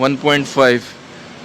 1.5۔